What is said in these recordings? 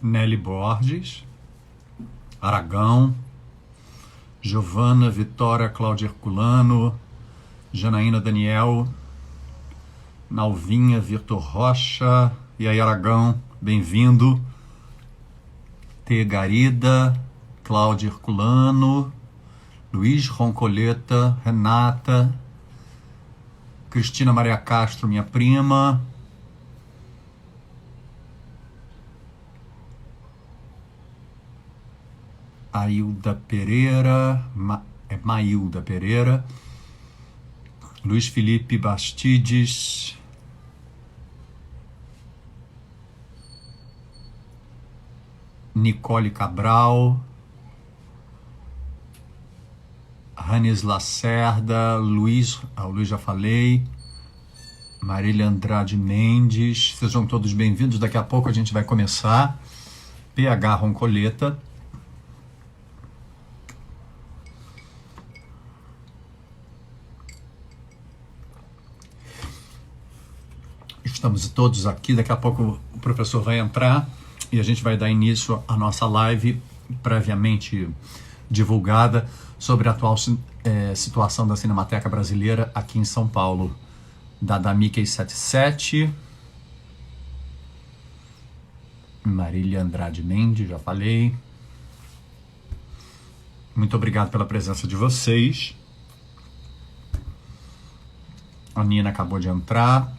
Nelly Borges, Aragão, Giovana, Vitória, Cláudia Herculano, Janaína Daniel, Nalvinha, Vitor Rocha, e aí Aragão, bem-vindo. T. Garida, Cláudia Herculano, Luiz Roncoleta, Renata, Cristina Maria Castro, minha prima, Ailda Pereira, Mailda Pereira, Luiz Felipe Bastides, Nicole Cabral, Ranes Lacerda, Luiz já falei, Marília Andrade Mendes, sejam todos bem-vindos. Daqui a pouco a gente vai começar. PH Roncoleta. Estamos todos aqui, daqui a pouco o professor vai entrar e a gente vai dar início à nossa live previamente divulgada sobre a atual situação da Cinemateca Brasileira aqui em São Paulo. Da Mickey 77, Marília Andrade Mendes, já falei. Muito obrigado pela presença de vocês. A Nina acabou de entrar.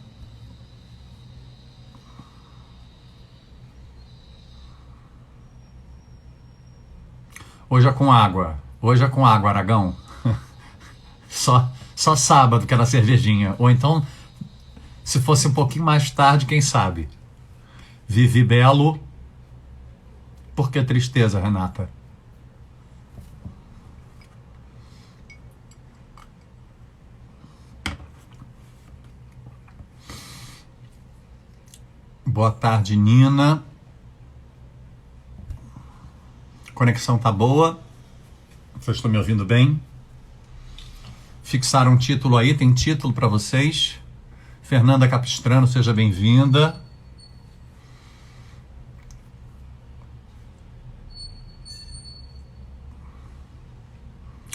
Hoje é com água, Aragão. Só sábado que era cervejinha. Ou então, se fosse um pouquinho mais tarde, quem sabe? Vivi Belo. Por que tristeza, Renata? Boa tarde, Nina. Conexão tá boa? Vocês estão me ouvindo bem? Fixaram um título aí, tem título para vocês. Fernanda Capistrano, seja bem-vinda.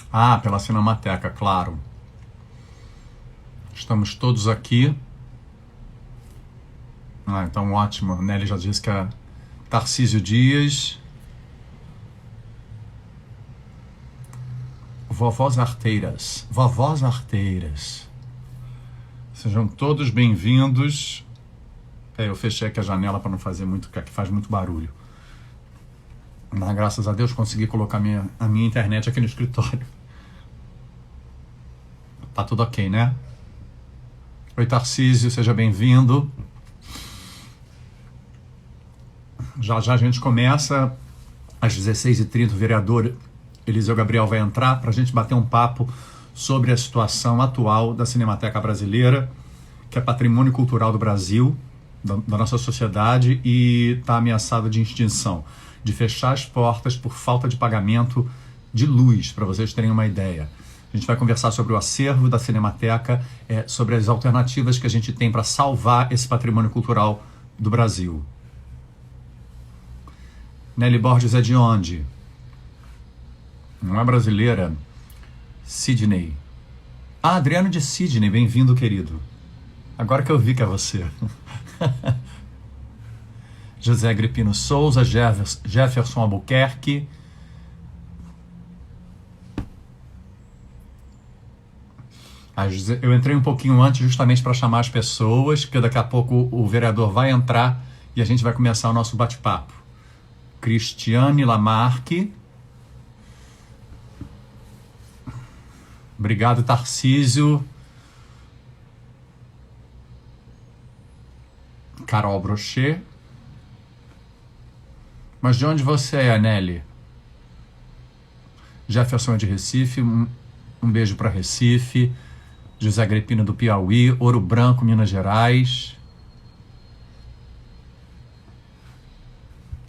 Ah, pela Cinemateca, claro. Estamos todos aqui. Ah, então ótimo. A Nelly já disse que é Tarcísio Dias. Vovós Arteiras. Sejam todos bem-vindos. Eu fechei aqui a janela para não fazer muito, que faz muito barulho. Mas graças a Deus consegui colocar a minha internet aqui no escritório. Tá tudo ok, né? Oi, Tarcísio, seja bem-vindo. Já a gente começa. Às 16h30, o vereador Eliseu Gabriel vai entrar para a gente bater um papo sobre a situação atual da Cinemateca Brasileira, que é patrimônio cultural do Brasil, da nossa sociedade, e está ameaçada de extinção, de fechar as portas por falta de pagamento de luz, para vocês terem uma ideia. A gente vai conversar sobre o acervo da Cinemateca, sobre as alternativas que a gente tem para salvar esse patrimônio cultural do Brasil. Nelly Borges é de onde? Não é brasileira. Sidney. Ah, Adriano de Sidney, bem-vindo, querido. Agora que eu vi que é você. José Agripino Souza, Jefferson Albuquerque. Eu entrei um pouquinho antes justamente para chamar as pessoas, porque daqui a pouco o vereador vai entrar e a gente vai começar o nosso bate-papo. Cristiane Lamarque. Obrigado, Tarcísio. Carol Brochet. Mas de onde você é, Nelly? Jefferson é de Recife. Um beijo para Recife. José Agripino do Piauí. Ouro Branco, Minas Gerais.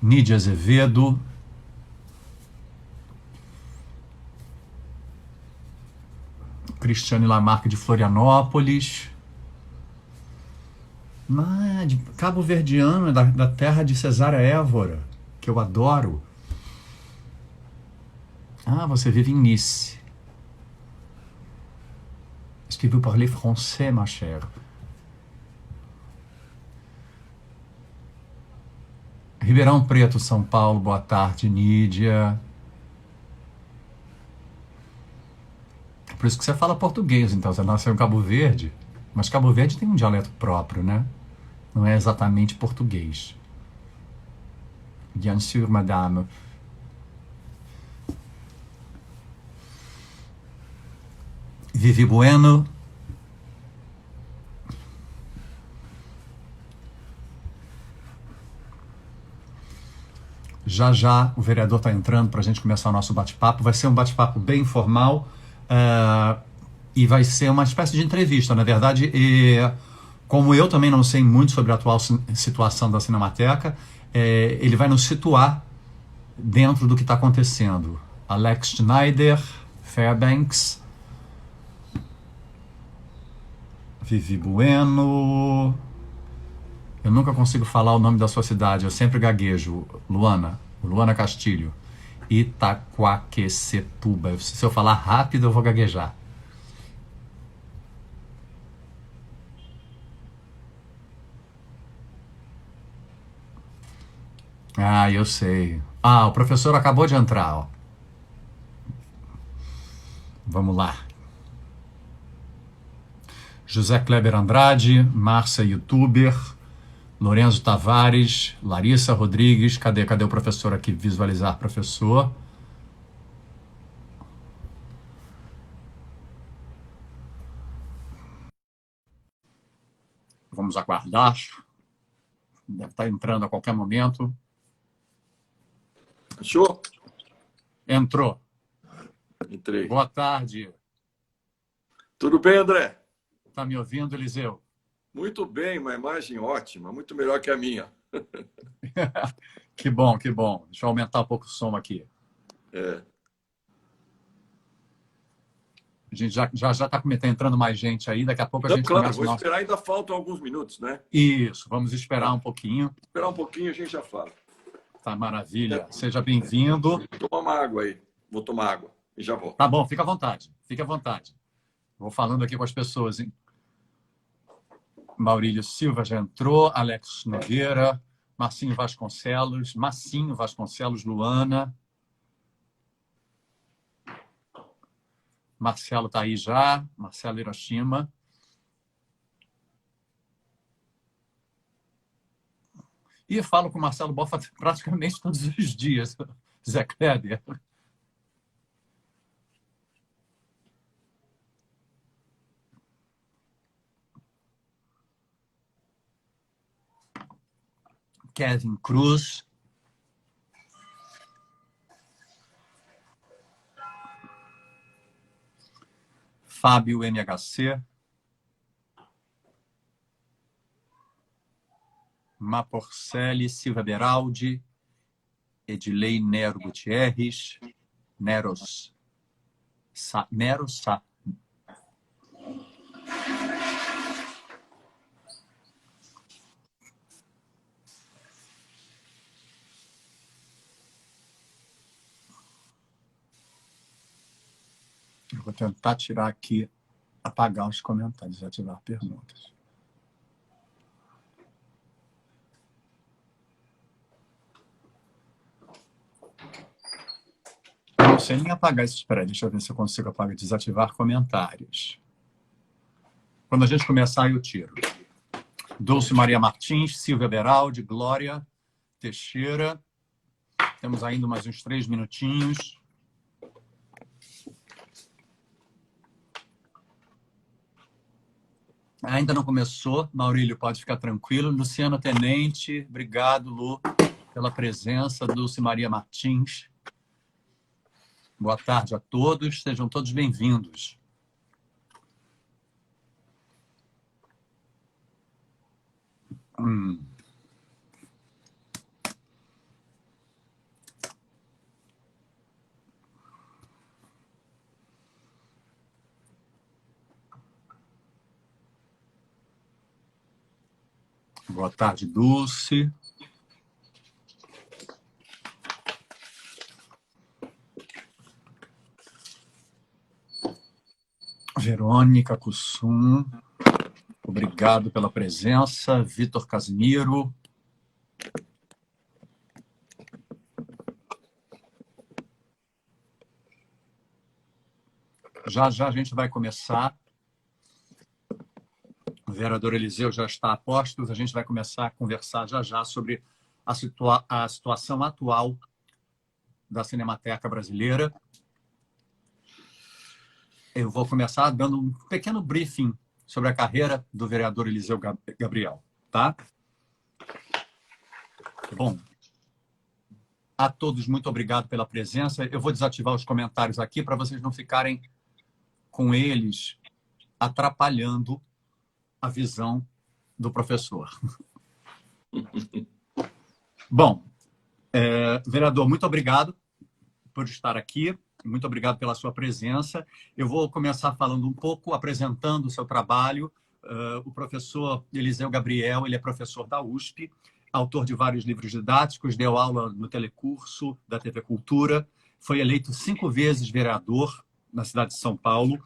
Nídia Azevedo. Cristiane Lamarque de Florianópolis. De Cabo Verdeano, da terra de Cesária Évora. que eu adoro. Ah, você vive em Nice. Est-ce que vous parlez français, ma chère? Ribeirão Preto, São Paulo, boa tarde, Nídia. Por isso que você fala português, então. Você nasceu em Cabo Verde, mas Cabo Verde tem um dialeto próprio, né? Não é exatamente português. Bien sûr, madame. Vivi Bueno. Já já o vereador está entrando para a gente começar o nosso bate-papo. Vai ser um bate-papo bem informal e vai ser uma espécie de entrevista, na verdade. Como eu também não sei muito sobre a atual situação da Cinemateca, ele vai nos situar dentro do que está acontecendo. Alex Schneider, Fairbanks, Vivi Bueno. Eu nunca consigo falar o nome da sua cidade, eu sempre gaguejo. Luana Castilho. Itaquaquecetuba. Se eu falar rápido, eu vou gaguejar. Ah, eu sei. Ah, o professor acabou de entrar, ó. Vamos lá. José Kleber Andrade, Márcia YouTuber, Lorenzo Tavares, Larissa Rodrigues. Cadê o professor aqui? Visualizar professor. Vamos aguardar. Deve estar entrando a qualquer momento. Achou? Entrou. Entrei. Boa tarde. Tudo bem, André? Está me ouvindo, Eliseu? Muito bem, uma imagem ótima, muito melhor que a minha. Que bom, que bom. Deixa eu aumentar um pouco o som aqui. A gente já está entrando mais gente aí, daqui a pouco a Não, gente claro, começa vou o nosso... esperar, ainda faltam alguns minutos, né? Isso, vamos esperar um pouquinho. Esperar um pouquinho, a gente já fala. Tá, maravilha. Seja bem-vindo. Toma uma água aí. Vou tomar água e já volto. Tá bom, fica à vontade. Fica à vontade. Vou falando aqui com as pessoas, hein? Maurílio Silva já entrou, Alex Nogueira, Massinho Vasconcelos, Luana. Marcelo está aí já, Marcelo Hiroshima. E falo com o Marcelo Bofa praticamente todos os dias, Zé Kleber. Kevin Cruz. Fábio MHC. Maporcelli Silva Beraldi. Edilei Nero Gutierrez. Neros Sá. Eu vou tentar tirar aqui, apagar os comentários, ativar perguntas. Eu não sei nem apagar esses. Espera aí, deixa eu ver se eu consigo apagar, desativar comentários. Quando a gente começar, eu tiro. Dulce Maria Martins, Silvia Beraldi, Glória Teixeira. Temos ainda mais uns 3 minutinhos. Ainda não começou. Maurílio, pode ficar tranquilo. Luciano Tenente, obrigado, Lu, pela presença. Dulce Maria Martins. Boa tarde a todos. Sejam todos bem-vindos. Boa tarde, Dulce. Verônica Cussum, obrigado pela presença. Vitor Casimiro. Já já a gente vai começar. O vereador Eliseu já está a postos. A gente vai começar a conversar já já sobre a situação atual da Cinemateca Brasileira. Eu vou começar dando um pequeno briefing sobre a carreira do vereador Eliseu Gabriel, tá? Bom, a todos muito obrigado pela presença. Eu vou desativar os comentários aqui para vocês não ficarem com eles atrapalhando a visão do professor. Bom, vereador, muito obrigado por estar aqui. Muito obrigado pela sua presença. Eu vou começar falando um pouco, apresentando o seu trabalho. O professor Eliseu Gabriel, ele é professor da USP, autor de vários livros didáticos, deu aula no telecurso da TV Cultura, foi eleito 5 vezes vereador na cidade de São Paulo,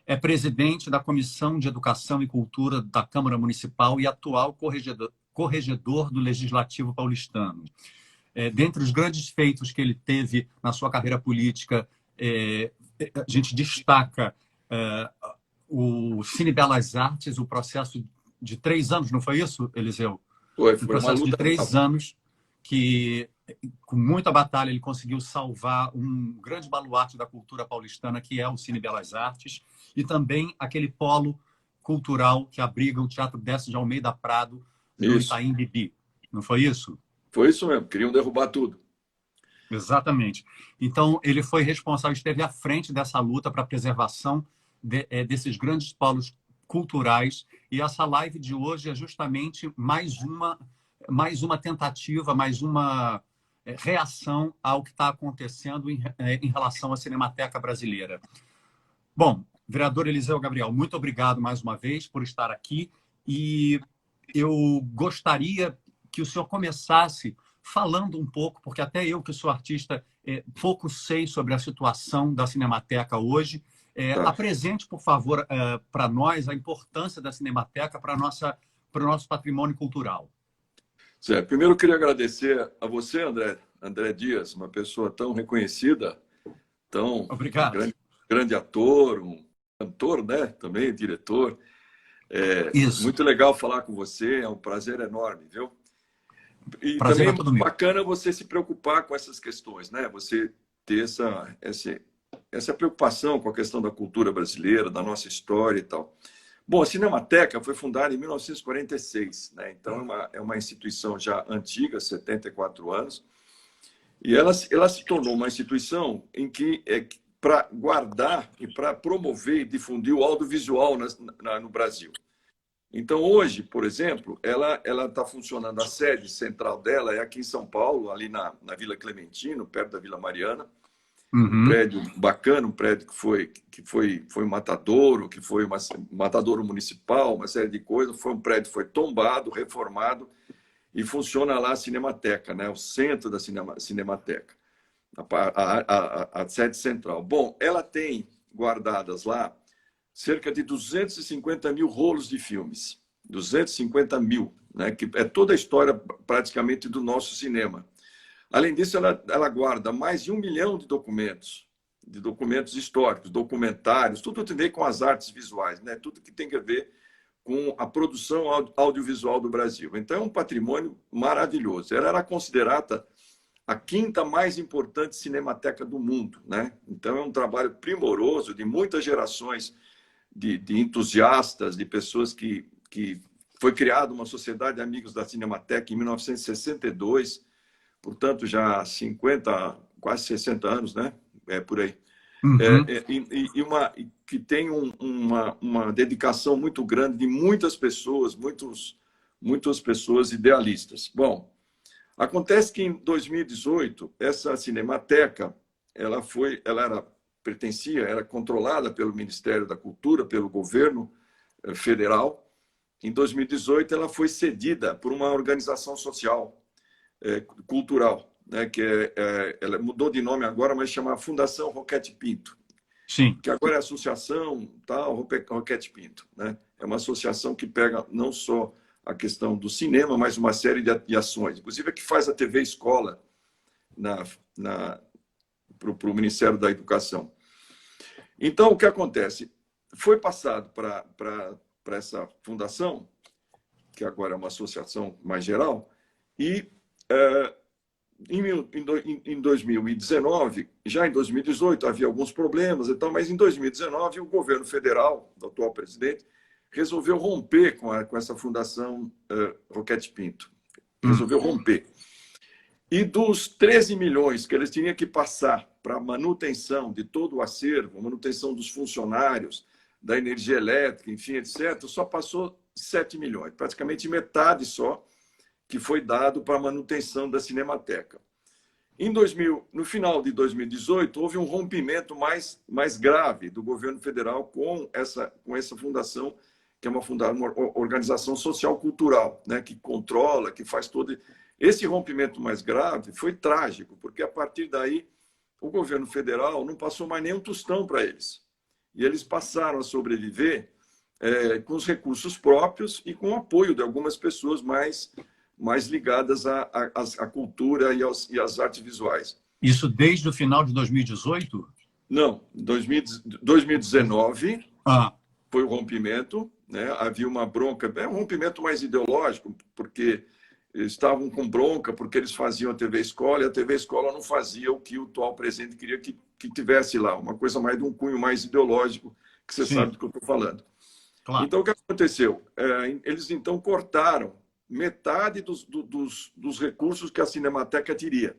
é presidente da Comissão de Educação e Cultura da Câmara Municipal e atual corregedor do Legislativo paulistano. Dentre os grandes feitos que ele teve na sua carreira política, a gente destaca o Cine Belas Artes, o processo de 3 anos, não foi isso, Eliseu? Foi Um processo de 3 anos que, com muita batalha, ele conseguiu salvar um grande baluarte da cultura paulistana, que é o Cine Belas Artes, e também aquele polo cultural que abriga o Teatro Décio de Almeida Prado, no Itaim Bibi. Não foi isso? Foi isso mesmo, queriam derrubar tudo. Exatamente. Então, ele foi responsável, esteve à frente dessa luta para a preservação desses grandes polos culturais. E essa live de hoje é justamente mais uma tentativa, mais uma reação ao que está acontecendo em relação à Cinemateca Brasileira. Bom, vereador Eliseu Gabriel, muito obrigado mais uma vez por estar aqui. E eu gostaria que o senhor começasse falando um pouco, porque até eu, que sou artista, pouco sei sobre a situação da Cinemateca hoje. Apresente, por favor, para nós a importância da Cinemateca para o nosso patrimônio cultural. Certo. Primeiro, eu queria agradecer a você, André Dias, uma pessoa tão reconhecida, tão grande ator, um cantor, né? Também diretor. Isso. Muito legal falar com você, é um prazer enorme, viu? E prazer também é todo meu. Bacana você se preocupar com essas questões, né? Você ter essa preocupação com a questão da cultura brasileira, da nossa história e tal. Bom, a Cinemateca foi fundada em 1946, né? Então é uma instituição já antiga, 74 anos, e ela se tornou uma instituição em que para guardar e para promover e difundir o audiovisual no Brasil. Então, hoje, por exemplo, ela está funcionando, a sede central dela é aqui em São Paulo, ali na Vila Clementino, perto da Vila Mariana. Um prédio bacana, um prédio que foi um matadouro, que foi um matadouro municipal, uma série de coisas. Foi um prédio que foi tombado, reformado, e funciona lá a Cinemateca, né? O centro da Cinemateca, a sede central. Bom, ela tem guardadas lá cerca de 250 mil rolos de filmes. 250 mil, né? Que é toda a história praticamente do nosso cinema. Além disso, ela guarda mais de 1 milhão de documentos históricos, documentários, tudo tem a ver com as artes visuais, né? Tudo que tem a ver com a produção audiovisual do Brasil. Então, é um patrimônio maravilhoso. Ela era considerada a 5ª mais importante cinemateca do mundo, né? Então, é um trabalho primoroso de muitas gerações de entusiastas, de pessoas que foi criada uma sociedade de amigos da Cinemateca em 1962, portanto, já há 50, quase 60 anos, né? Por aí. Que tem uma dedicação muito grande de muitas pessoas, muitas pessoas idealistas. Bom, acontece que em 2018, essa Cinemateca, era controlada pelo Ministério da Cultura, pelo governo federal. Em 2018, ela foi cedida por uma organização social cultural, né? Ela mudou de nome agora, mas chama Fundação Roquete Pinto. Sim. que agora é associação tal, Roquete Pinto, né? É uma associação que pega não só a questão do cinema, mas uma série de ações. Inclusive, é que faz a TV Escola para o Ministério da Educação. Então, o que acontece? Foi passado para essa fundação, que agora é uma associação mais geral, e em 2019, já em 2018 havia alguns problemas e tal, mas em 2019 o governo federal, do atual presidente, resolveu romper com essa fundação Roquete Pinto. Resolveu romper. E dos 13 milhões que eles tinham que passar para manutenção de todo o acervo, manutenção dos funcionários, da energia elétrica, enfim, etc., só passou 7 milhões, praticamente metade só, que foi dado para a manutenção da Cinemateca. No final de 2018, houve um rompimento mais grave do governo federal com essa fundação, que é uma organização social-cultural, né, que controla, que faz todo... Esse rompimento mais grave foi trágico, porque a partir daí o governo federal não passou mais nem um tostão para eles. E eles passaram a sobreviver com os recursos próprios e com o apoio de algumas pessoas mais ligadas à cultura e às artes visuais. Isso desde o final de 2018? Não, 2019 foi o rompimento, né? Havia uma bronca, é um rompimento mais ideológico, porque eles estavam com bronca, porque eles faziam a TV Escola, e a TV Escola não fazia o que o atual presidente queria que tivesse lá, uma coisa mais de um cunho mais ideológico, que você sabe do que eu estou falando. Claro. Então, o que aconteceu? Eles, então, cortaram metade dos recursos que a Cinemateca teria.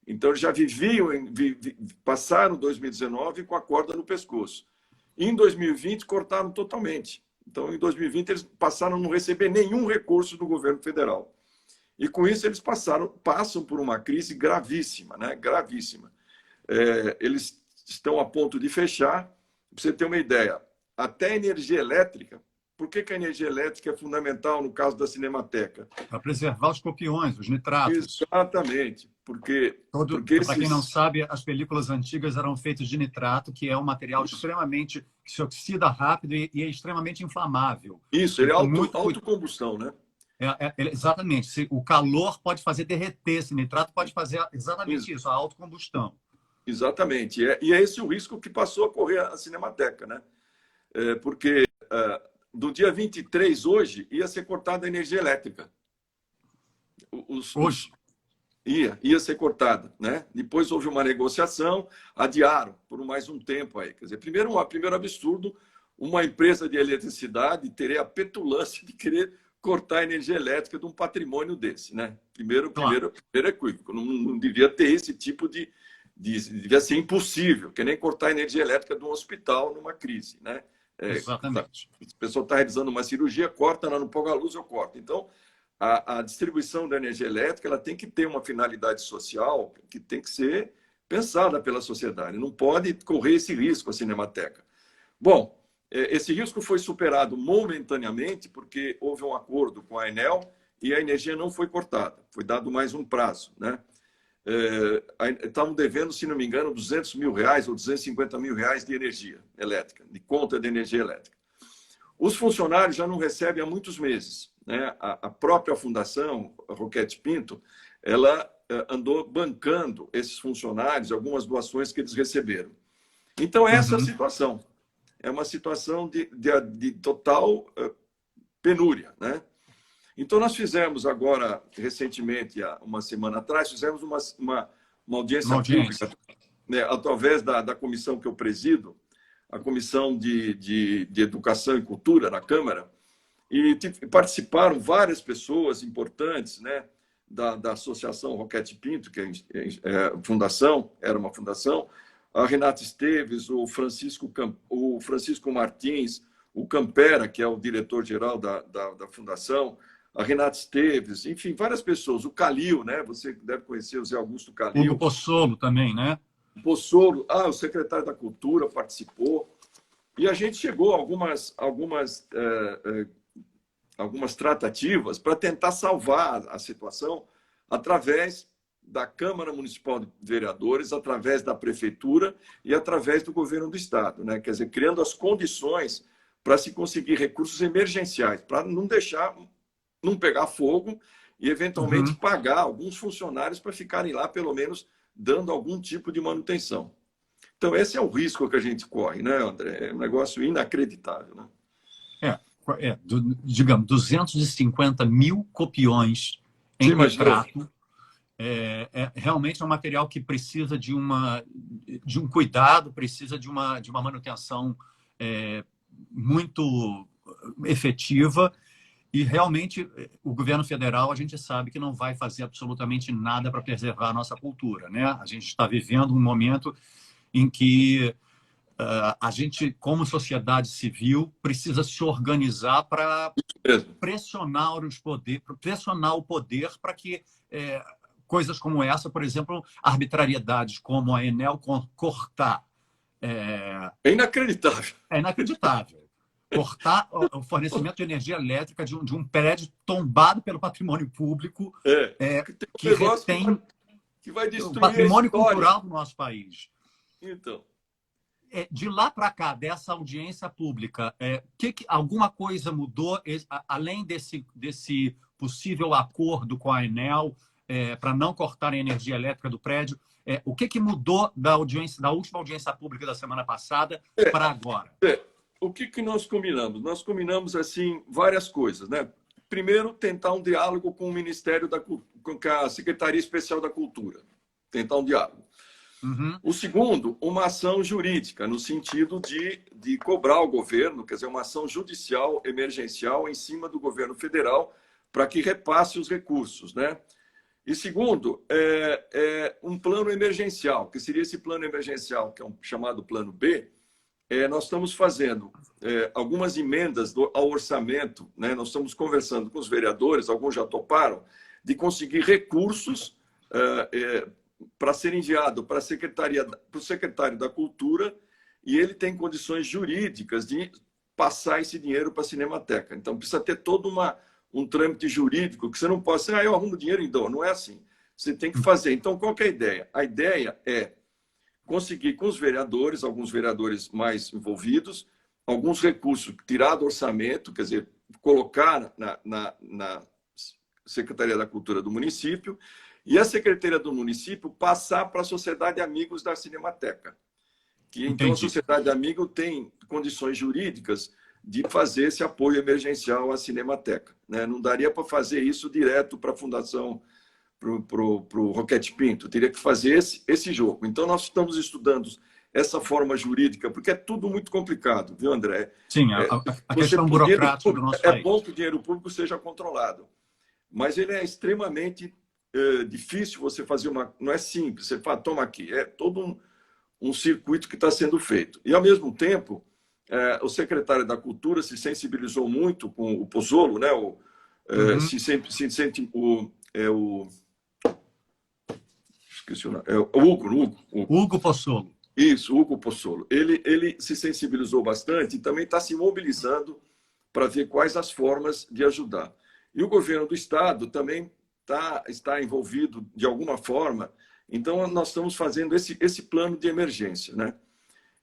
Então, eles já passaram 2019 com a corda no pescoço. Em 2020, cortaram totalmente. Então, em 2020, eles passaram a não receber nenhum recurso do governo federal. E, com isso, eles passam por uma crise gravíssima, né? Gravíssima. Eles estão a ponto de fechar. Para você ter uma ideia, até a energia elétrica. Por que a energia elétrica é fundamental no caso da Cinemateca? Para preservar os copiões, os nitratos. Exatamente. Porque para quem não sabe, as películas antigas eram feitas de nitrato, que é um material extremamente... que se oxida rápido e é extremamente inflamável. Isso, ele é autocombustão, né? Exatamente. O calor pode fazer derreter esse nitrato, pode fazer exatamente isso, a autocombustão. Exatamente. E é esse o risco que passou a correr a Cinemateca, né? Porque do dia 23, hoje, ia ser cortada a energia elétrica. Hoje? Ia ser cortada, né? Depois houve uma negociação, adiaram por mais um tempo aí. Quer dizer, primeiro absurdo, uma empresa de eletricidade ter a petulância de querer cortar a energia elétrica de um patrimônio desse, né? Primeiro equívoco, não devia ter esse tipo devia ser impossível, que nem cortar a energia elétrica de um hospital numa crise, né? Exatamente. A pessoa está realizando uma cirurgia, corta, ela não põe a luz, eu corto. Então, a distribuição da energia elétrica ela tem que ter uma finalidade social que tem que ser pensada pela sociedade. Não pode correr esse risco a Cinemateca. Bom, esse risco foi superado momentaneamente porque houve um acordo com a Enel e a energia não foi cortada. Foi dado mais um prazo, né? Estavam devendo, se não me engano, R$200 mil ou R$250 mil de energia elétrica, de conta de energia elétrica. Os funcionários já não recebem há muitos meses, né? A própria fundação, a Roquete Pinto, ela andou bancando esses funcionários, algumas doações que eles receberam. Então, essa é a situação. É uma situação de total penúria, né? Então, nós fizemos agora, recentemente, uma semana atrás, fizemos uma audiência pública, né, através da comissão que eu presido, a Comissão de Educação e Cultura na Câmara, e participaram várias pessoas importantes, né, da Associação Roquete Pinto, que era uma fundação, a Renata Esteves, o Francisco Martins, o Campera, que é o diretor-geral da fundação, a Renata Esteves, enfim, várias pessoas. O Calil, né? Você deve conhecer o Zé Augusto Calil. O Possolo também, né? Possolo, o secretário da Cultura participou. E a gente chegou a algumas tratativas para tentar salvar a situação através da Câmara Municipal de Vereadores, através da Prefeitura e através do Governo do Estado, né? Quer dizer, criando as condições para se conseguir recursos emergenciais, para não deixar, não pegar fogo e, eventualmente, pagar alguns funcionários para ficarem lá, pelo menos, dando algum tipo de manutenção. Então, esse é o risco que a gente corre, né, André? É um negócio inacreditável, né? Digamos, 250 mil copiões em retrato. Realmente é um material que precisa de um cuidado, precisa de uma manutenção muito efetiva. E, realmente, o governo federal, a gente sabe que não vai fazer absolutamente nada para preservar a nossa cultura, né? A gente está vivendo um momento em que a gente, como sociedade civil, precisa se organizar para pressionar o poder para que coisas como essa, por exemplo, arbitrariedades como a Enel cortar. É inacreditável. É inacreditável. Cortar o fornecimento de energia elétrica de um prédio tombado pelo patrimônio público, que retém que vai destruir o patrimônio cultural do nosso país. Então. De lá para cá, dessa audiência pública, alguma coisa mudou, além desse possível acordo com a Enel para não cortar a energia elétrica do prédio? O que mudou da última audiência pública da semana passada para agora? O que nós combinamos? Nós combinamos assim várias coisas, né? Primeiro, tentar um diálogo com o Ministério com a Secretaria Especial da Cultura. Tentar um diálogo. O segundo, uma ação jurídica, no sentido de cobrar o governo, quer dizer, uma ação judicial emergencial em cima do governo federal para que repasse os recursos, né? E segundo, um plano emergencial, que seria esse plano emergencial, que é chamado Plano B. Nós estamos fazendo algumas emendas ao orçamento, né? Nós estamos conversando com os vereadores, alguns já toparam, de conseguir recursos para ser enviado para o secretário da Cultura, e ele tem condições jurídicas de passar esse dinheiro para a Cinemateca. Então, precisa ter todo um trâmite jurídico, que você não pode ser, eu arrumo dinheiro em dó. Não é assim. Você tem que fazer. Então, qual que é a ideia? A ideia é conseguir com os vereadores, alguns vereadores mais envolvidos, alguns recursos tirar do orçamento, quer dizer, colocar na Secretaria da Cultura do município, e a Secretaria do município passar para a Sociedade Amigos da Cinemateca. Então, a Sociedade Amigo tem condições jurídicas de fazer esse apoio emergencial à Cinemateca, né? Não daria para fazer isso direto para a Fundação, para o Roquete Pinto. Teria que fazer esse jogo. Então, nós estamos estudando essa forma jurídica, porque é tudo muito complicado, viu, André? Sim, a questão burocrática do nosso país. É bom que o dinheiro público seja controlado, mas ele é extremamente difícil você fazer não é simples, você fala, toma aqui. É todo um circuito que está sendo feito. E, ao mesmo tempo, o secretário da Cultura se sensibilizou muito com o Pozzolo, né? Esqueci o nome. Hugo Pozzolo. Isso, Hugo Pozzolo. Ele se sensibilizou bastante e também está se mobilizando para ver quais as formas de ajudar. E o governo do Estado também está envolvido de alguma forma. Então, nós estamos fazendo esse plano de emergência, né?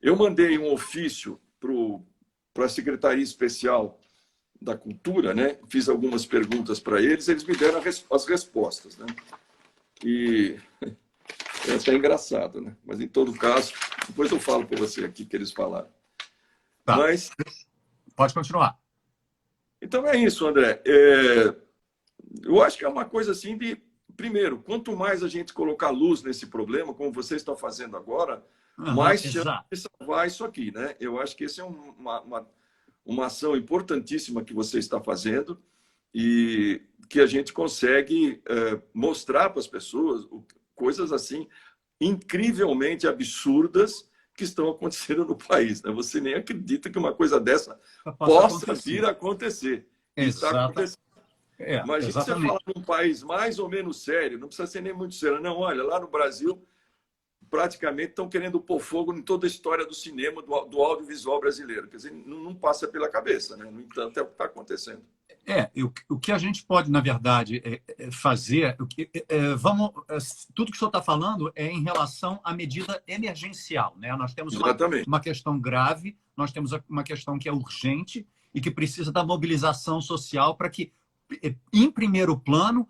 Eu mandei um ofício para a Secretaria Especial da Cultura, né? Fiz algumas perguntas para eles me deram as respostas, né? E é até engraçado, né? Mas, em todo caso, depois eu falo para você aqui que eles falaram. Tá. Mas... Pode continuar. Então, é isso, André. Eu acho que é uma coisa assim de... Primeiro, quanto mais a gente colocar luz nesse problema, como você está fazendo agora, mais chance de salvar isso aqui, né? Eu acho que essa é uma ação importantíssima que você está fazendo e que a gente consegue mostrar para as pessoas coisas assim incrivelmente absurdas que estão acontecendo no país, né? Você nem acredita que uma coisa dessa possa vir a acontecer. Está acontecendo. Imagina você falar num país mais ou menos sério, não precisa ser nem muito sério. Não, olha, lá no Brasil, praticamente estão querendo pôr fogo em toda a história do cinema, do audiovisual brasileiro. Quer dizer, não passa pela cabeça, né? No entanto, é o que está acontecendo. O que a gente pode, na verdade, fazer, tudo que o senhor está falando é em relação à medida emergencial, né? Nós temos Exatamente. uma questão grave, nós temos uma questão que é urgente e que precisa da mobilização social para que, em primeiro plano,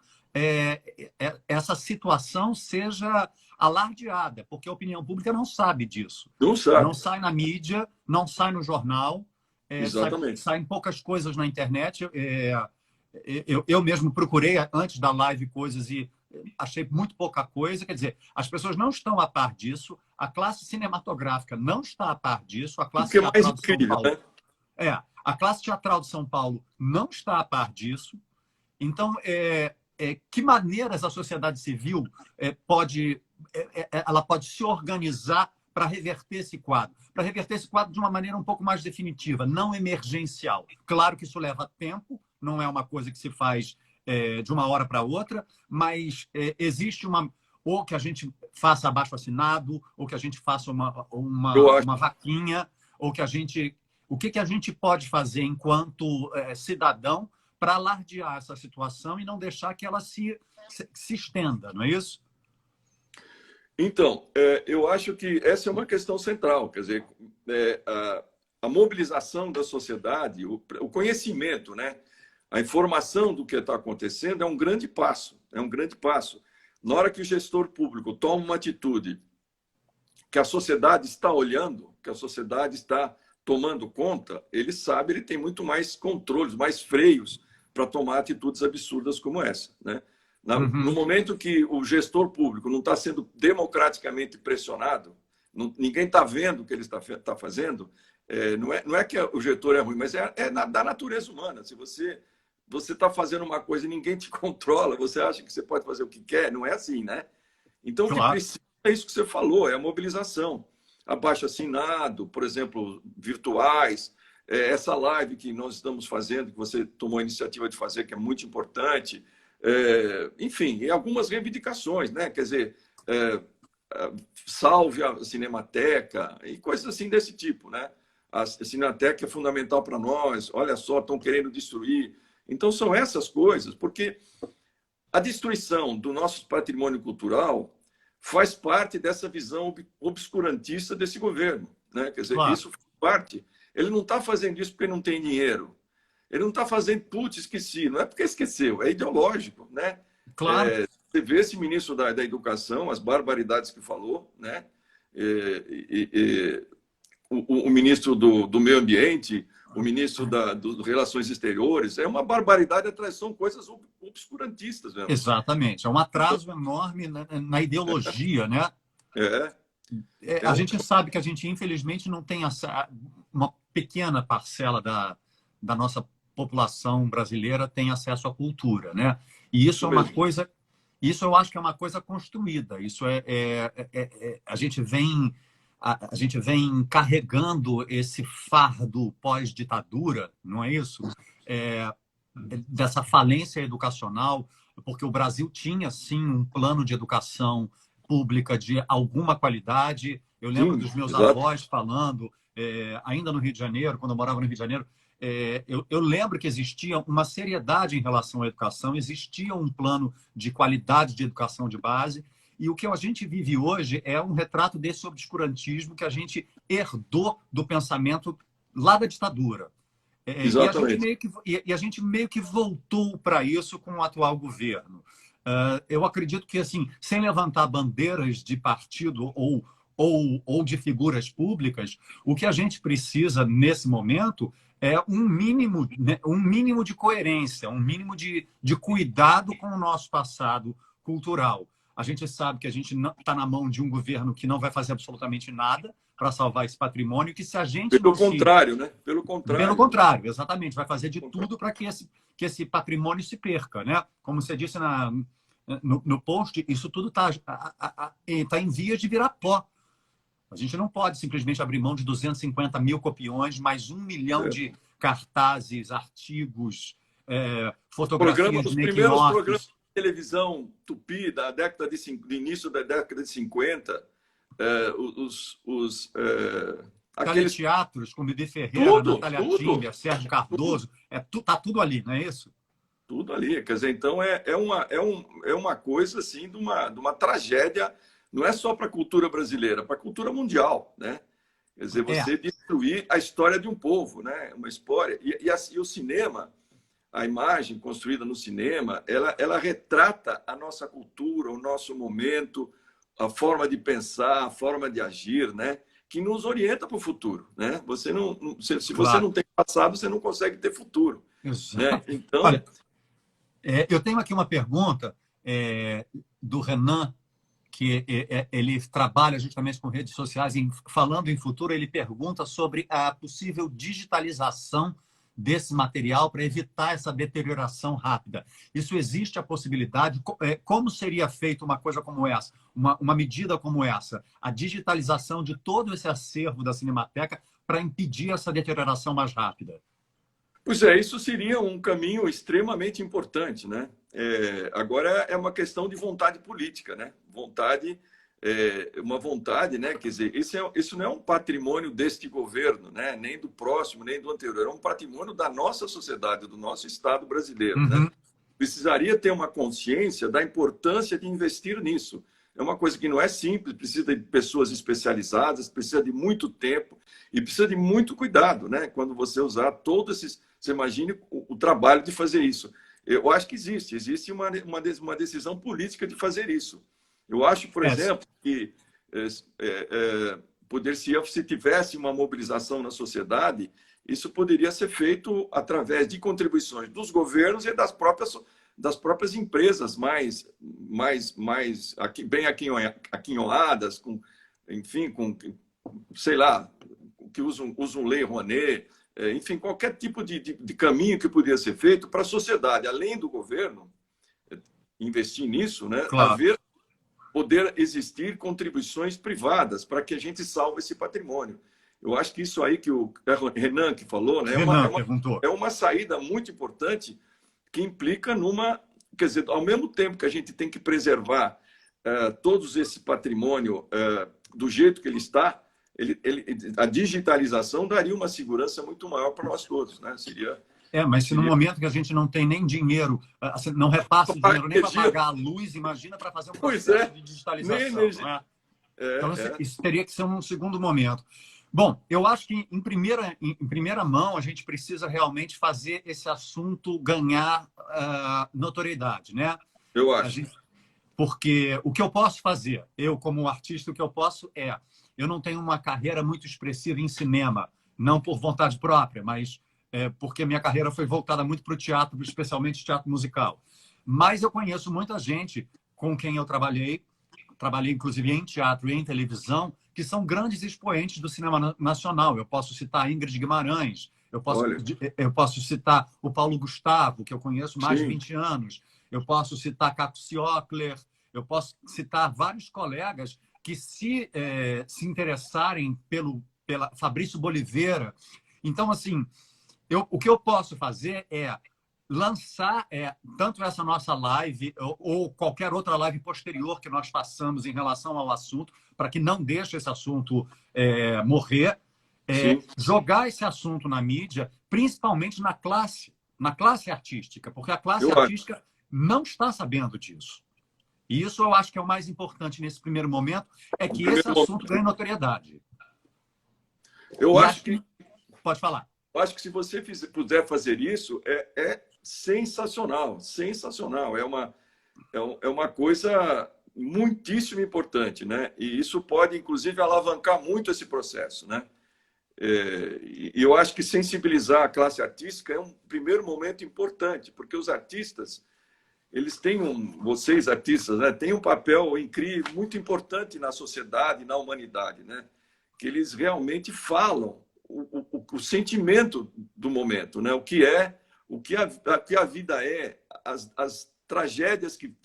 essa situação seja alardeada, porque a opinião pública não sabe disso. Não Não sabe. sai na mídia, não sai no jornal, Exatamente. saem poucas coisas na internet. Eu mesmo procurei, antes da live, coisas e achei muito pouca coisa. Quer dizer, as pessoas não estão a par disso, a classe cinematográfica não está a par disso, a O classe que é mais teatral de São incrível, Paulo. né? A classe teatral de São Paulo não está a par disso. Então, que maneiras a sociedade civil ela pode se organizar para reverter esse quadro? Para reverter esse quadro de uma maneira um pouco mais definitiva, não emergencial. Claro que isso leva tempo, não é uma coisa que se faz de uma hora para outra, mas existe ou que a gente faça abaixo-assinado, ou que a gente faça Eu acho. uma vaquinha, ou que a gente... O que a gente pode fazer enquanto cidadão para alardear essa situação e não deixar que ela se estenda, não é isso? Então, eu acho que essa é uma questão central, quer dizer, a mobilização da sociedade, o conhecimento, né? A informação do que está acontecendo é um grande passo, é um grande passo. Na hora que o gestor público toma uma atitude que a sociedade está olhando, que a sociedade está tomando conta, ele sabe, ele tem muito mais controles, mais freios para tomar atitudes absurdas como essa, né? No momento que o gestor público não está sendo democraticamente pressionado, ninguém está vendo o que ele está fazendo, não é que o gestor é ruim, mas da natureza humana. Se você está fazendo uma coisa e ninguém te controla, você acha que você pode fazer o que quer, não é assim, né? Então, o que precisa é isso que você falou, é a mobilização. Abaixo-assinado, por exemplo, virtuais, essa live que nós estamos fazendo, que você tomou a iniciativa de fazer, que é muito importante, enfim, e algumas reivindicações, né? Quer dizer, salve a Cinemateca e coisas assim desse tipo, né? A Cinemateca é fundamental para nós, olha só, estão querendo destruir. Então, são essas coisas, porque a destruição do nosso patrimônio cultural faz parte dessa visão obscurantista desse governo, né? Quer dizer, isso faz parte. Ele não está fazendo isso porque não tem dinheiro. Ele não está fazendo, putz, esqueci. Não é porque esqueceu, é ideológico, né? Claro. Você vê esse ministro da Educação, as barbaridades que falou, né? O ministro do Meio Ambiente, o ministro das Relações Exteriores, é uma barbaridade atrás, são coisas obscurantistas mesmo. Exatamente, é um atraso enorme na ideologia, né? A gente sabe que a gente, infelizmente, não tem uma pequena parcela da nossa população brasileira tem acesso à cultura, né? E isso é uma coisa, isso eu acho que é uma coisa construída. Isso a gente vem carregando esse fardo pós-ditadura, não é isso? Dessa falência educacional, porque o Brasil tinha, sim, um plano de educação pública de alguma qualidade. Eu lembro dos meus avós falando, ainda no Rio de Janeiro, quando eu morava no Rio de Janeiro, eu lembro que existia uma seriedade em relação à educação, existia um plano de qualidade de educação de base, e o que a gente vive hoje é um retrato desse obscurantismo que a gente herdou do pensamento lá da ditadura. E a gente meio que voltou para isso com o atual governo. Eu acredito que, assim, sem levantar bandeiras de partido ou de figuras públicas, o que a gente precisa nesse momento é um mínimo de coerência, um mínimo de cuidado com o nosso passado cultural. A gente sabe que a gente está na mão de um governo que não vai fazer absolutamente nada para salvar esse patrimônio, que se a gente Pelo contrário, né? Pelo contrário, exatamente. Vai fazer de tudo para que esse patrimônio se perca, né? Como você disse no post, isso tudo está em vias de virar pó. A gente não pode simplesmente abrir mão de 250 mil copiões, mais 1 milhão de cartazes, artigos, fotografias, os primeiros programas de televisão tupi do início da década de 50, aqueles teleteatros como Bibi Ferreira, tudo, Natália tudo, Timber, Sérgio Cardoso, tá tudo ali, não é isso? tudo ali. Quer dizer, então é uma coisa assim de uma tragédia, não é só para a cultura brasileira, para a cultura mundial, né? Quer dizer, É, você destruir a história de um povo, né? Uma história. E o cinema, a imagem construída no cinema, ela retrata a nossa cultura, o nosso momento, a forma de pensar, a forma de agir, né? Que nos orienta para o futuro, né? Você não, se você claro. não tem passado, você não consegue ter futuro, né? Exato. Então, Olha, eu tenho aqui uma pergunta do Renan, que ele trabalha justamente com redes sociais, falando em futuro, ele pergunta sobre a possível digitalização desse material para evitar essa deterioração rápida. Isso existe a possibilidade? Como seria feita uma coisa como essa, uma medida como essa, a digitalização de todo esse acervo da Cinemateca para impedir essa deterioração mais rápida? pois é, isso seria um caminho extremamente importante, né? Agora é uma questão de vontade política, né? Uma vontade, né? Quer dizer, isso não é um patrimônio deste governo, né? Nem do próximo, nem do anterior. É um patrimônio da nossa sociedade, do nosso Estado brasileiro, né? Uhum. Precisaria ter uma consciência da importância de investir nisso. É uma coisa que não é simples, precisa de pessoas especializadas, precisa de muito tempo e precisa de muito cuidado, né? Quando você usar todos esses. Você imagine o trabalho de fazer isso. Eu acho que existe uma decisão política de fazer isso. Eu acho, por É, exemplo, que poder-se, se tivesse uma mobilização na sociedade, isso poderia ser feito através de contribuições dos governos e das próprias empresas bem aquinhoadas, enfim, sei lá, que usam lei Rouanet, enfim, qualquer tipo de caminho que poderia ser feito para a sociedade, além do governo investir nisso, né, claro. poder existir contribuições privadas para que a gente salve esse patrimônio. Eu acho que isso aí que o Renan que falou, né, Renan perguntou. é uma saída muito importante que implica numa... Quer dizer, ao mesmo tempo que a gente tem que preservar todos esse patrimônio do jeito que ele está, a digitalização daria uma segurança muito maior para nós todos, né? Mas se no Seria momento que a gente não tem nem dinheiro, assim, não repassa o dinheiro nem para energia. pagar a luz, imagina para fazer um Pois processo é, de nem digitalização, não energia. é? É, Então, é. isso teria que ser um segundo momento. Bom, eu acho que em primeira mão a gente precisa realmente fazer esse assunto ganhar notoriedade, né? Eu A acho. gente, porque o que eu posso fazer, eu como artista, o que eu posso eu não tenho uma carreira muito expressiva em cinema, não por vontade própria, mas porque minha carreira foi voltada muito para o teatro, especialmente teatro musical. Mas eu conheço muita gente com quem eu trabalhei inclusive em teatro e em televisão, que são grandes expoentes do cinema nacional. Eu posso citar Ingrid Guimarães, Olha, eu posso citar o Paulo Gustavo, que eu conheço mais de sim, 20 anos, eu posso citar Caco Ciocler, eu posso citar vários colegas que se interessarem pela Fabrício Boliveira. Então, assim, o que eu posso fazer é lançar tanto essa nossa live ou qualquer outra live posterior que nós façamos em relação ao assunto, para que não deixe esse assunto morrer, sim. jogar esse assunto na mídia, principalmente na classe artística, porque a classe Eu acho. artística não está sabendo disso. E isso eu acho que é o mais importante nesse primeiro momento, é No que esse primeiro assunto momento, ganhe notoriedade. eu E acho acho que, que... Pode falar. se você puder fazer isso, é sensacional, sensacional. É uma coisa muitíssimo importante, né? E isso pode, inclusive, alavancar muito esse processo, né? E eu acho que sensibilizar a classe artística é um primeiro momento importante, porque os artistas, eles têm vocês artistas, né, têm um papel incrível, muito importante na sociedade, na humanidade, né? Que eles realmente falam o sentimento do momento, né? O que a vida é, as tragédias que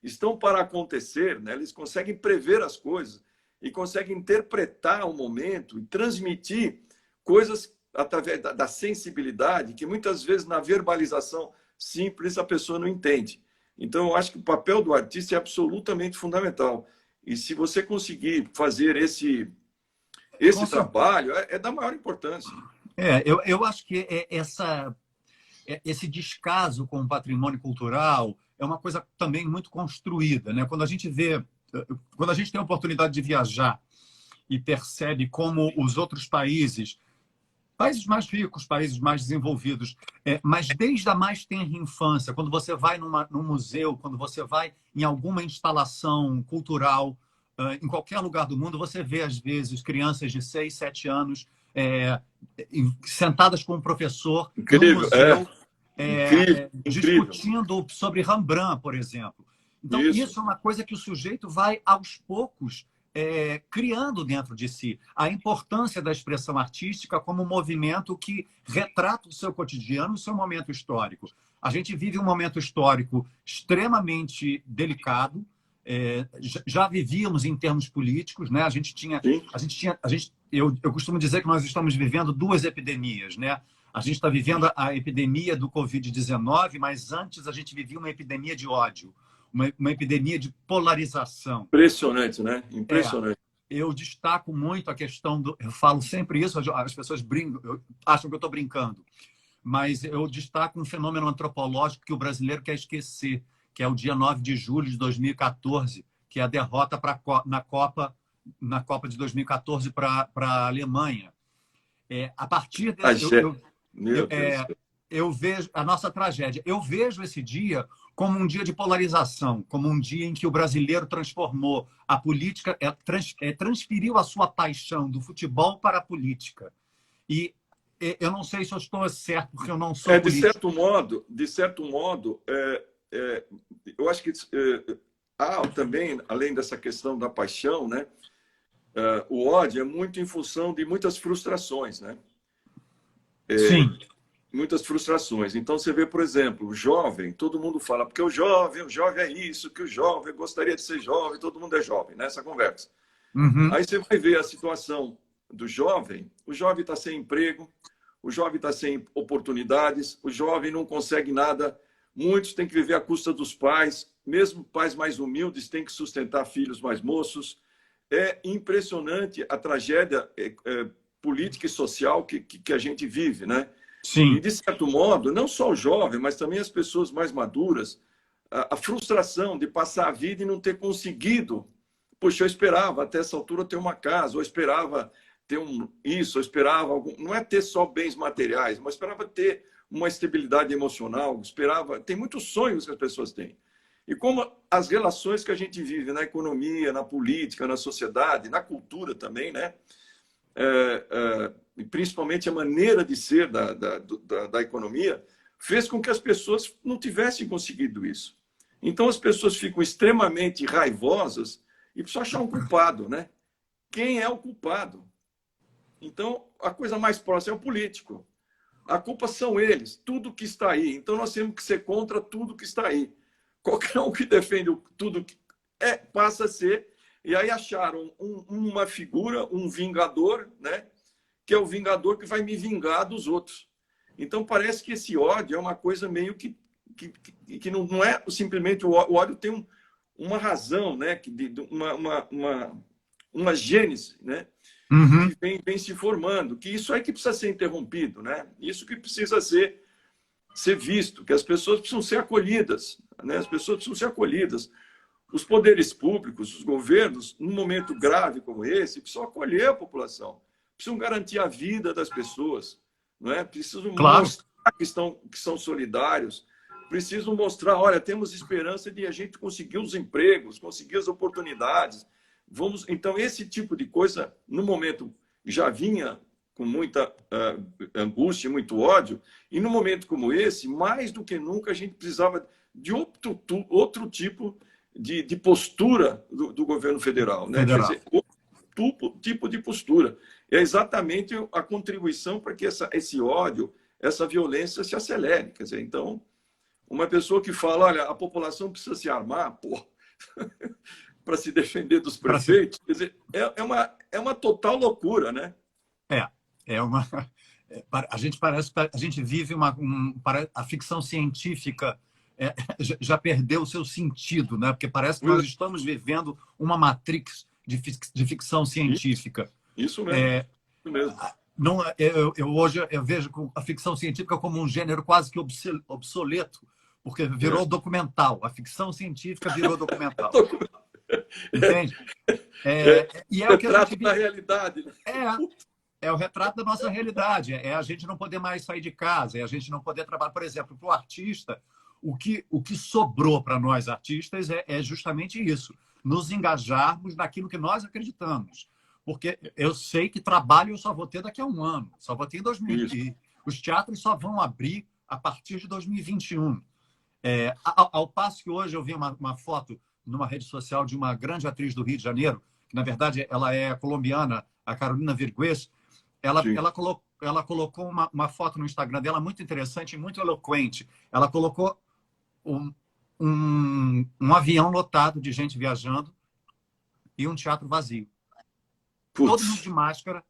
estão para acontecer, né? Eles conseguem prever as coisas e conseguem interpretar o momento e transmitir coisas através da sensibilidade que muitas vezes na verbalização simples a pessoa não entende. Então eu acho que o papel do artista é absolutamente fundamental. E se você conseguir fazer esse trabalho é da maior importância. Eu acho que esse descaso com o patrimônio cultural é uma coisa também muito construída, né? Quando a gente tem a oportunidade de viajar e percebe como os outros países mais ricos, países mais desenvolvidos, mas desde a mais tenra infância, quando você vai num museu, quando você vai em alguma instalação cultural, em qualquer lugar do mundo, você vê, às vezes, crianças de 6, 7 anos sentadas com um professor num Incrível, museu, incrível, incrível. discutindo sobre Rembrandt, por exemplo. Então, isso é uma coisa que o sujeito vai, aos poucos, criando dentro de si a importância da expressão artística como um movimento que retrata o seu cotidiano, o seu momento histórico. A gente vive um momento histórico extremamente delicado. Já vivíamos em termos políticos, né? Eu costumo dizer que nós estamos vivendo duas epidemias, né? A gente está vivendo a epidemia do Covid-19, mas antes a gente vivia uma epidemia de ódio, uma epidemia de polarização. Impressionante, né? Impressionante. Eu destaco muito a questão eu falo sempre isso, as pessoas acham que eu estou brincando, mas eu destaco um fenômeno antropológico que o brasileiro quer esquecer, que é o dia 9 de julho de 2014, que é a derrota na Copa de 2014 para a Alemanha. A partir desse... Eu vejo a nossa tragédia. Eu vejo esse dia como um dia de polarização, como um dia em que o brasileiro transformou a política, transferiu a sua paixão do futebol para a política. E eu não sei se eu estou certo, porque eu não sou político. De certo modo, eu acho que há também, além dessa questão da paixão, né, o ódio é muito em função de muitas frustrações, né? Sim. Muitas frustrações. Então, você vê, por exemplo, o jovem, todo mundo fala, porque o jovem é isso, que o jovem gostaria de ser jovem, todo mundo é jovem, nessa conversa. Uhum. Aí você vai ver a situação do jovem, o jovem está sem emprego, o jovem está sem oportunidades, o jovem não consegue nada, muitos têm que viver à custa dos pais, mesmo pais mais humildes têm que sustentar filhos mais moços. É impressionante a tragédia política e social que a gente vive, né? Sim. E, de certo modo, não só o jovem, mas também as pessoas mais maduras, a frustração de passar a vida e não ter conseguido. Poxa, eu esperava até essa altura ter uma casa, ou esperava ter isso, ou esperava não é ter só bens materiais, mas esperava ter uma estabilidade emocional, tem muitos sonhos que as pessoas têm. E como as relações que a gente vive na economia, na política, na sociedade, na cultura também, né? E principalmente a maneira de ser da economia, fez com que as pessoas não tivessem conseguido isso. Então, as pessoas ficam extremamente raivosas e precisam achar um culpado, né? Quem é o culpado? Então, a coisa mais próxima é o político. A culpa são eles, tudo que está aí. Então, nós temos que ser contra tudo que está aí. Qualquer um que defende tudo que passa a ser... E aí acharam uma figura, um vingador, né? Que é o vingador que vai me vingar dos outros. Então, parece que esse ódio é uma coisa meio que não é simplesmente o ódio tem uma razão, né? Uma gênese, né? Uhum. Que vem se formando, que isso é que precisa ser interrompido, né? Isso que precisa ser visto, que as pessoas precisam ser acolhidas, né? As pessoas precisam ser acolhidas. Os poderes públicos, os governos, num momento grave como esse, precisam acolher a população, precisam garantir a vida das pessoas, não é? Precisam mostrar que são solidários, precisam mostrar, olha, temos esperança de a gente conseguir os empregos, conseguir as oportunidades. Então, esse tipo de coisa, no momento, já vinha com muita angústia, muito ódio, e num momento como esse, mais do que nunca, a gente precisava de outro tipo de postura do governo federal, né? Quer dizer, outro tipo de postura. É exatamente a contribuição para que esse ódio, essa violência se acelere. Quer dizer, então, uma pessoa que fala, olha, a população precisa se armar, para se defender dos prefeitos, quer dizer, é uma total loucura, né? A gente vive a ficção científica já perdeu o seu sentido, né? Porque parece que nós estamos vivendo uma matrix de ficção científica. Isso mesmo. Isso mesmo. Não, hoje eu vejo a ficção científica como um gênero quase que obsoleto, porque virou documental. A ficção científica virou documental. Entende? E é o que a gente retrato da realidade. Né? É o retrato da nossa realidade. É a gente não poder mais sair de casa, é a gente não poder trabalhar. Por exemplo, para o artista, o que sobrou para nós artistas é justamente isso: nos engajarmos naquilo que nós acreditamos. Porque eu sei que trabalho eu só vou ter daqui a um ano, só vou ter em 2020. Os teatros só vão abrir a partir de 2021. Ao passo que hoje eu vi uma foto numa rede social de uma grande atriz do Rio de Janeiro, que na verdade ela é colombiana, a Carolina Virgües. Ela colocou uma foto no Instagram dela muito interessante e muito eloquente. Ela colocou um avião lotado de gente viajando e um teatro vazio. Todo mundo de máscara.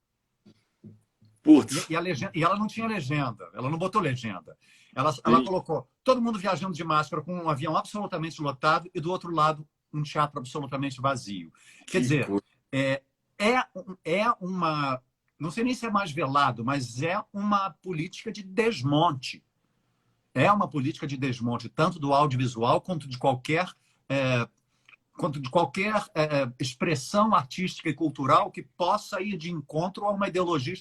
E ela não tinha legenda, ela não botou legenda. Ela colocou todo mundo viajando de máscara com um avião absolutamente lotado e do outro lado um teatro absolutamente vazio. Quer dizer, uma... Não sei nem se é mais velado, mas é uma política de desmonte. É uma política de desmonte, tanto do audiovisual quanto de qualquer expressão artística e cultural que possa ir de encontro a uma ideologia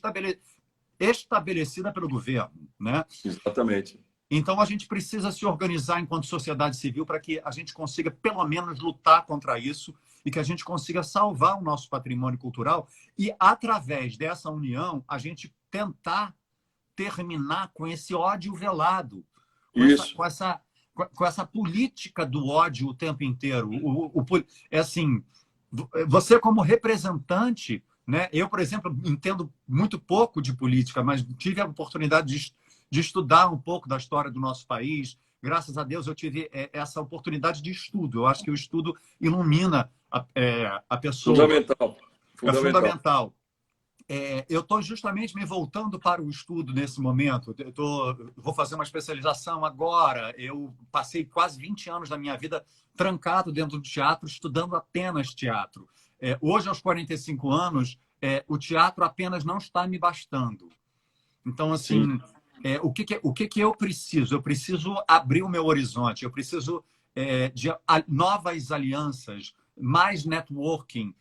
estabelecida pelo governo. Né? Exatamente. Então, a gente precisa se organizar enquanto sociedade civil para que a gente consiga, pelo menos, lutar contra isso e que a gente consiga salvar o nosso patrimônio cultural e, através dessa união, a gente tentar terminar com esse ódio velado, com essa política do ódio o tempo inteiro. É assim, você como representante, né? Eu, por exemplo, entendo muito pouco de política, mas tive a oportunidade de estudar um pouco da história do nosso país. Graças a Deus eu tive essa oportunidade de estudo. Eu acho que o estudo ilumina a pessoa. Fundamental. É fundamental. Eu estou justamente me voltando para o estudo nesse momento. Vou fazer uma especialização agora. Eu passei quase 20 anos da minha vida trancado dentro do teatro, estudando apenas teatro. Hoje, aos 45 anos, o teatro apenas não está me bastando. Então, assim, o que eu preciso? Eu preciso abrir o meu horizonte, eu preciso de novas alianças, mais networking,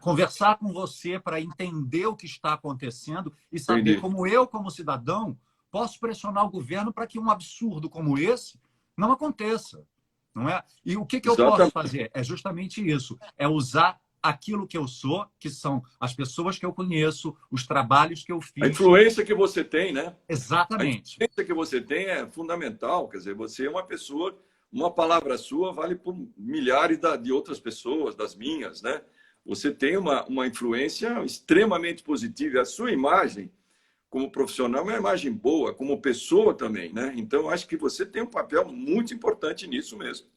conversar com você para entender o que está acontecendo e saber como eu, como cidadão, posso pressionar o governo para que um absurdo como esse não aconteça. Não é? E o que eu posso fazer? É justamente isso, é usar aquilo que eu sou, que são as pessoas que eu conheço, os trabalhos que eu fiz. A influência que você tem, né? Exatamente. A influência que você tem é fundamental. Quer dizer, você é uma pessoa, uma palavra sua vale por milhares de outras pessoas, das minhas, né? Você tem uma influência extremamente positiva. A sua imagem como profissional é uma imagem boa, como pessoa também, né? Então, acho que você tem um papel muito importante nisso mesmo.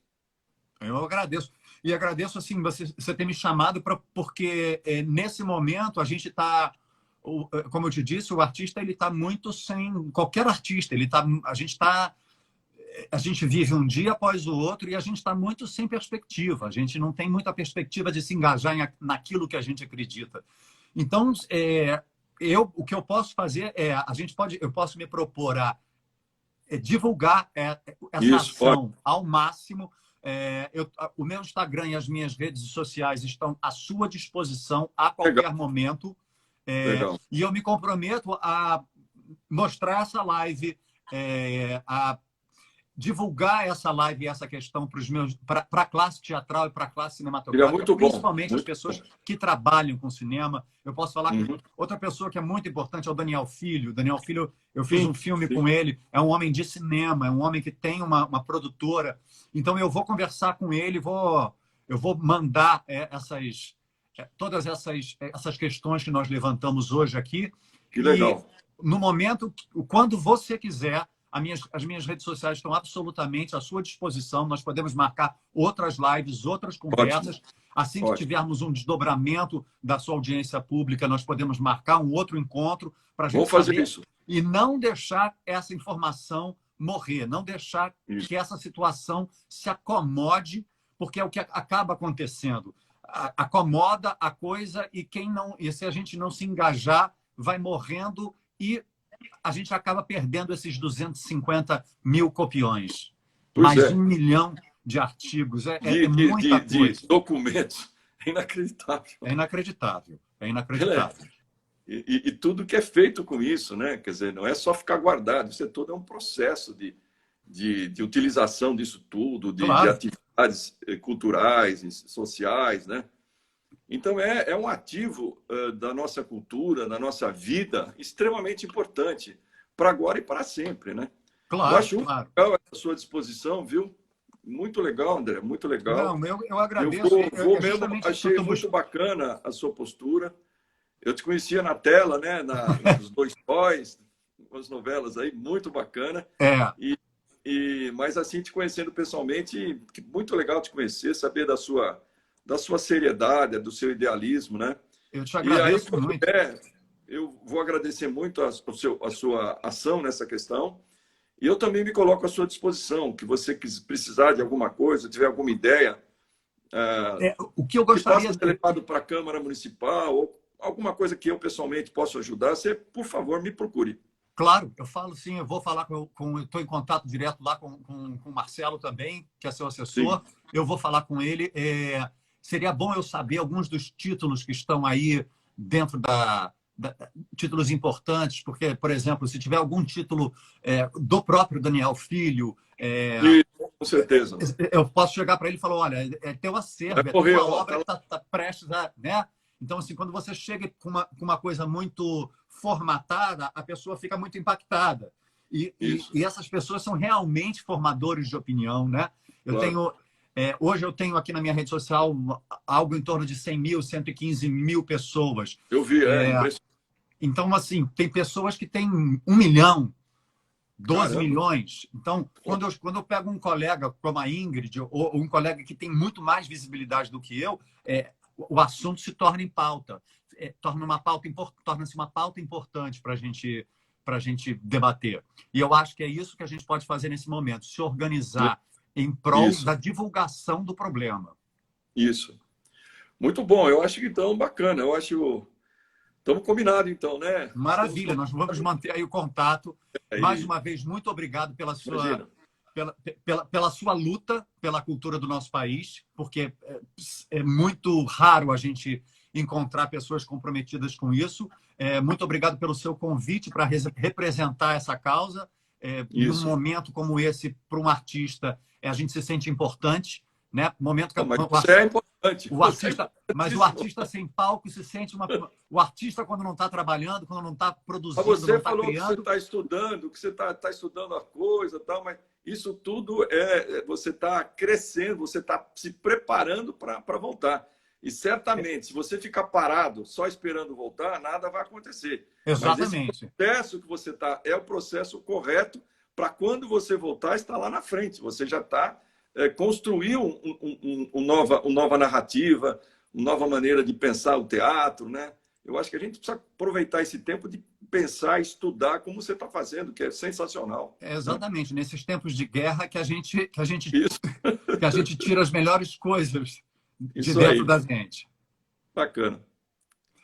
Eu agradeço. E agradeço assim, você ter me chamado porque nesse momento a gente está, como eu te disse, o artista ele está muito sem qualquer artista. A gente vive um dia após o outro e a gente está muito sem perspectiva. A gente não tem muita perspectiva de se engajar naquilo que a gente acredita. Então, o que eu posso fazer eu posso me propor a divulgar essa ação ao máximo. O meu Instagram e as minhas redes sociais estão à sua disposição a qualquer momento. E eu me comprometo a mostrar essa live, a divulgar essa live e essa questão para a classe teatral e para a classe cinematográfica, principalmente as pessoas que trabalham com cinema. Eu posso falar que outra pessoa que é muito importante é o Daniel Filho. Daniel Filho, eu fiz um filme com ele, é um homem de cinema, é um homem que tem uma produtora. Então, eu vou conversar com ele, eu vou mandar todas essas questões que nós levantamos hoje aqui. Que legal. E, no momento, quando você quiser, as minhas redes sociais estão absolutamente à sua disposição. Nós podemos marcar outras lives, outras conversas. Ótimo. Assim que tivermos um desdobramento da sua audiência pública, nós podemos marcar um outro encontro para a gente fazer isso. E não deixar essa informação morrer, não deixar que essa situação se acomode, porque é o que acaba acontecendo. acomoda a coisa e quem não, e se a gente não se engajar, vai morrendo e a gente acaba perdendo esses 250 mil copiões. Pois Mais é, 1 milhão de artigos. É muita de coisa. documentos. É inacreditável. É inacreditável. É É. inacreditável. E tudo que é feito com isso, né? Quer dizer, não é só ficar guardado, isso é todo um processo de utilização disso tudo, de Claro, atividades culturais, e sociais, né? Então, é um ativo da nossa cultura, da nossa vida, extremamente importante para agora e para sempre, né? Eu claro, acho muito claro. legal a sua disposição, viu? Muito legal, André, muito legal. Não, eu Eu agradeço. vou É mesmo, justamente isso que eu achei estou muito buscando. bacana a sua postura. Eu te conhecia na tela, né? Nos Dois Toys, umas novelas aí, muito bacana. É, Mas assim, te conhecendo pessoalmente, muito legal te conhecer, saber da sua seriedade, do seu idealismo, né? eu te E aí, agradeço quando muito. der, eu vou agradecer muito a sua ação nessa questão. E eu também me coloco à sua disposição, que você precisar de alguma coisa, tiver alguma ideia, O que eu que possa gostaria. ser levado para a Câmara Municipal, ou alguma coisa que eu pessoalmente possa ajudar, você, por favor, me procure. Claro, eu falo sim, eu vou falar estou em contato direto lá com o Marcelo também, que é seu Sim, assessor. Eu vou falar com ele. Seria bom eu saber alguns dos títulos que estão aí dentro títulos importantes, porque, por exemplo, se tiver algum título do próprio Daniel Filho, e, com certeza. eu posso chegar para ele e falar, olha, é teu Vai acervo, é correr, tua ó, obra tá que lá. está prestes a, né? Então, assim, quando você chega com uma coisa muito formatada, a pessoa fica muito impactada. Isso, E essas pessoas são realmente formadores de opinião, né? Eu claro. tenho, hoje eu tenho aqui na minha rede social algo em torno de 100 mil, 115 mil pessoas. Eu vi, impressionante. Então, assim, tem pessoas que têm 1 milhão, 12 Caramba. milhões. Então, quando eu pego um colega como a Ingrid, ou um colega que tem muito mais visibilidade do que eu, o assunto se torna em pauta. Torna-se uma pauta importante para a gente debater. E eu acho que é isso que a gente pode fazer nesse momento, se organizar em prol Isso, da divulgação do problema. isso. Muito bom, eu acho que então bacana. Eu acho. Estamos combinados, então, né? Estamos Maravilha, nós vamos combinados. manter aí o contato. Mais Aí, uma vez, muito obrigado imagina. pela sua luta pela cultura do nosso país, porque é muito raro a gente encontrar pessoas comprometidas com isso. Muito obrigado pelo seu convite para representar essa causa. Num Isso. momento como esse, para um artista, a gente se sente importante, né? Momento que Não, mas você é importante. o Você é artista, mas o importantíssimo. artista sem palco se sente o artista quando não está trabalhando, quando não está Mas produzindo, não você está falou que você criando. está estudando, que você está estudando a coisa, tal, mas isso tudo você está crescendo, você está se preparando para voltar. E certamente, se você ficar parado só esperando voltar, nada vai acontecer. Mas esse Exatamente. processo que você está é o processo correto para quando você voltar, estar lá na frente. Você já está construiu uma nova narrativa, uma nova maneira de pensar o teatro, né? Eu acho que a gente precisa aproveitar esse tempo de pensar, estudar como você está fazendo, que é sensacional. Né? Exatamente. Nesses tempos de guerra Isso, que a gente tira as melhores coisas de isso dentro aí. da gente. Bacana.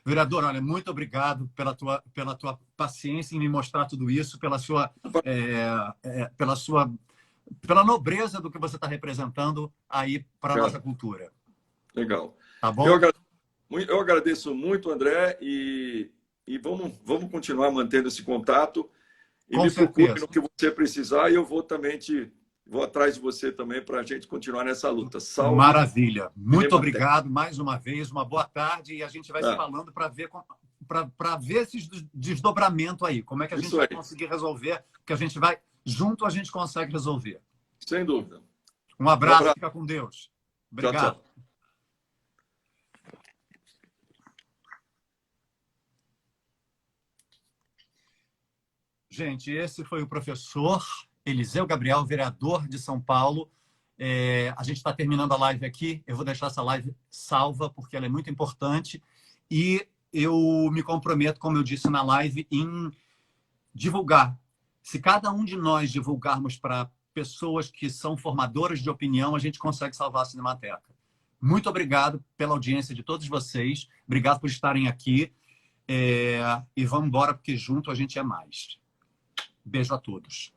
Vereador, olha, muito obrigado pela tua paciência em me mostrar tudo isso, pela nobreza do que você está representando aí para a nossa Cara, cultura. legal. Tá Eu bom? agradeço, eu agradeço muito, André, e vamos continuar mantendo esse contato. E Com me procure certeza. no que você precisar, e eu vou também vou atrás de você também para a gente continuar nessa luta. Salve Maravilha. Muito Cinemateca. obrigado mais uma vez. Uma boa tarde e a gente vai se Ah, falando para ver esse desdobramento aí. Como é que a gente isso vai aí, conseguir resolver? Que a gente vai junto, a gente consegue resolver. sem dúvida. Um Um abraço, abraço. fica com Deus. Tchau, Obrigado. tchau. Gente, esse foi o professor Eliseu Gabriel, vereador de São Paulo. A gente está terminando a live aqui. Eu vou deixar essa live salva, porque ela é muito importante. E eu me comprometo, como eu disse na live, em divulgar. Se cada um de nós divulgarmos para pessoas que são formadoras de opinião, a gente consegue salvar a Cinemateca. Muito obrigado pela audiência de todos vocês. Obrigado por estarem aqui. E vamos embora, porque junto a gente é mais. Beijo a todos.